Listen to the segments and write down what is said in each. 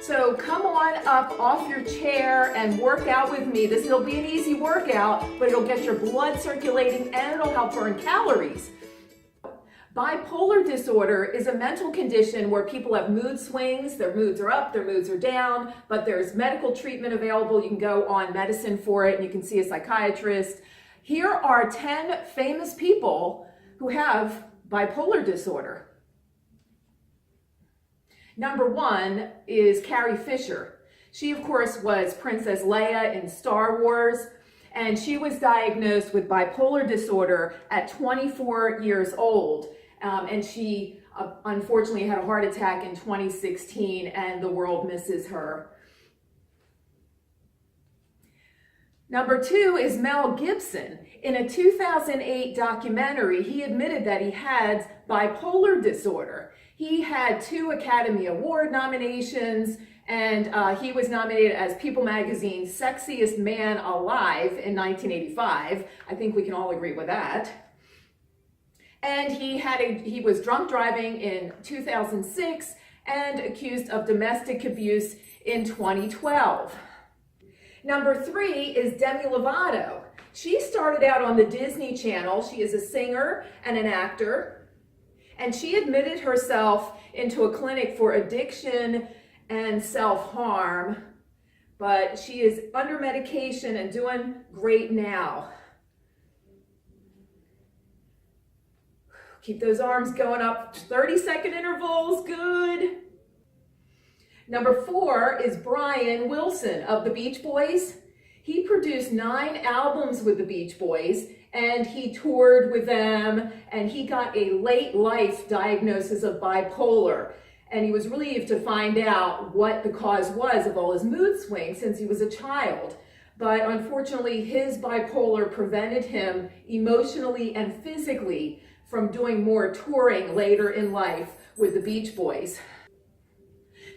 So come on up off your chair and work out with me. This will be an easy workout, but it'll get your blood circulating and it'll help burn calories. Bipolar disorder is a mental condition where people have mood swings. Their moods are up, their moods are down, but there's medical treatment available. You can go on medicine for it and you can see a psychiatrist. Here are 10 famous people who have bipolar disorder. Number 1 is Carrie Fisher. She, of course, was Princess Leia in Star Wars, and she was diagnosed with bipolar disorder at 24 years old. And she unfortunately had a heart attack in 2016, and the world misses her. Number 2 is Mel Gibson. In a 2008 documentary, he admitted that he had bipolar disorder. He had 2 Academy Award nominations, and he was nominated as People Magazine's Sexiest Man Alive in 1985. I think we can all agree with that. And he was drunk driving in 2006 and accused of domestic abuse in 2012. Number 3 is Demi Lovato. She started out on the Disney Channel. She is a singer and an actor. And she admitted herself into a clinic for addiction and self-harm. But she is under medication and doing great now. Keep those arms going up, 30-second intervals, good. Number 4 is Brian Wilson of the Beach Boys. He produced 9 albums with the Beach Boys, and he toured with them, and he got a late life diagnosis of bipolar. And he was relieved to find out what the cause was of all his mood swings since he was a child. But unfortunately, his bipolar prevented him emotionally and physically from doing more touring later in life with the Beach Boys.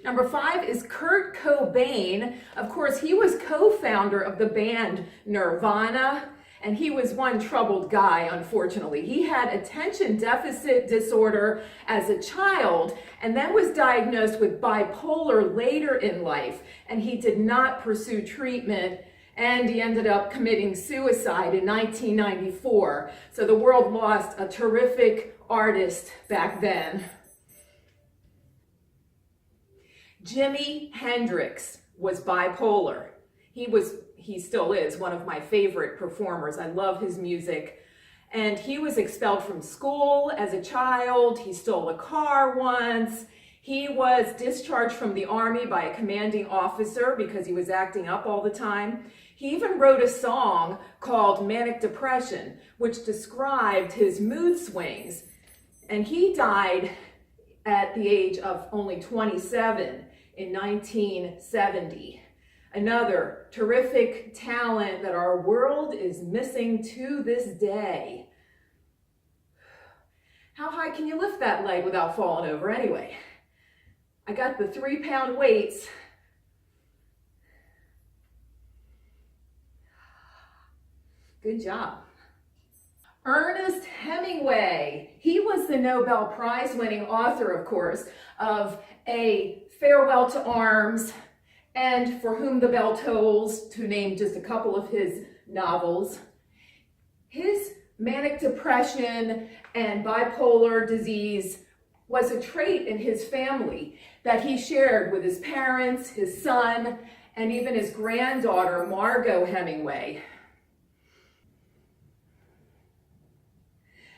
Number 5 is Kurt Cobain. Of course, he was co-founder of the band Nirvana, and he was one troubled guy, unfortunately. He had attention deficit disorder as a child and then was diagnosed with bipolar later in life, and he did not pursue treatment, and he ended up committing suicide in 1994. So the world lost a terrific artist back then. Jimi Hendrix was bipolar. He still is one of my favorite performers. I love his music. And he was expelled from school as a child. He stole a car once. He was discharged from the army by a commanding officer because he was acting up all the time. He even wrote a song called Manic Depression, which described his mood swings. And he died at the age of only 27 in 1970. Another terrific talent that our world is missing to this day. How high can you lift that leg without falling over anyway? I got the 3-pound weights. Good job. Ernest Hemingway. He was the Nobel Prize winning author, of course, of A Farewell to Arms and For Whom the Bell Tolls, to name just a couple of his novels. His manic depression and bipolar disease was a trait in his family that he shared with his parents, his son, and even his granddaughter, Margot Hemingway.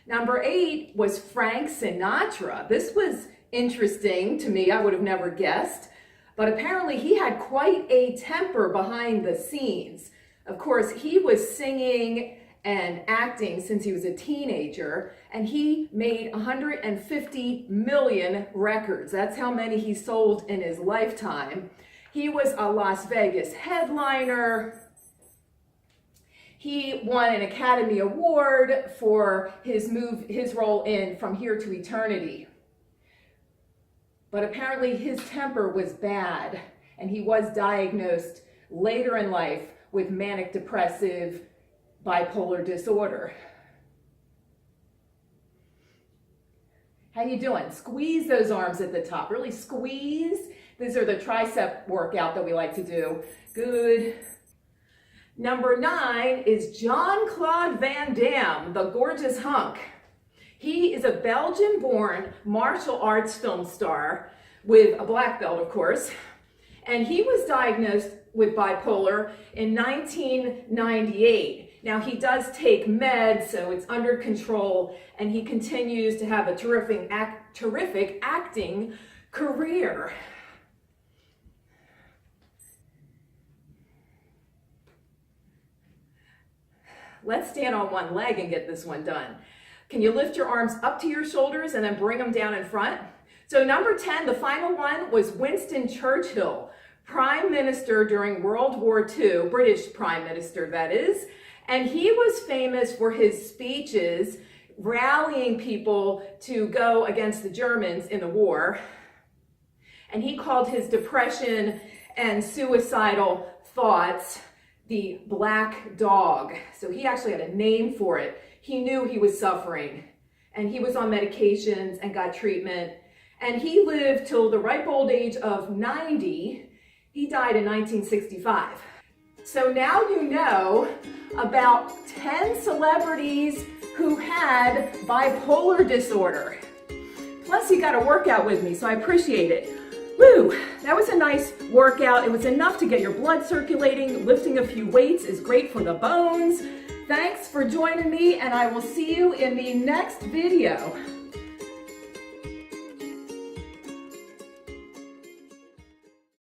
Number 8 was Frank Sinatra. This was interesting to me. I would have never guessed. But apparently he had quite a temper behind the scenes. Of course, he was singing and acting since he was a teenager, and he made 150 million records. That's how many he sold in his lifetime. He was a Las Vegas headliner. He won an Academy Award for his role in From Here to Eternity. But apparently his temper was bad, and he was diagnosed later in life with manic depressive bipolar disorder. How you doing? Squeeze those arms at the top. Really squeeze. These are the tricep workout that we like to do. Good. Number 9 is Jean-Claude Van Damme, the gorgeous hunk. He is a Belgian-born martial arts film star with a black belt, of course. And he was diagnosed with bipolar in 1998. Now, he does take meds, so it's under control, and he continues to have a terrific acting career. Let's stand on one leg and get this one done. Can you lift your arms up to your shoulders and then bring them down in front? So number 10, the final one, was Winston Churchill, Prime Minister during World War II, British Prime Minister that is, and he was famous for his speeches rallying people to go against the Germans in the war, and he called his depression and suicidal thoughts the black dog. So he actually had a name for it. He knew he was suffering, and he was on medications and got treatment, and he lived till the ripe old age of 90. He died in 1965. So now you know about 10 celebrities who had bipolar disorder. Plus you got a workout with me, so I appreciate it. Woo, that was a nice workout. It was enough to get your blood circulating. Lifting a few weights is great for the bones. Thanks for joining me, and I will see you in the next video.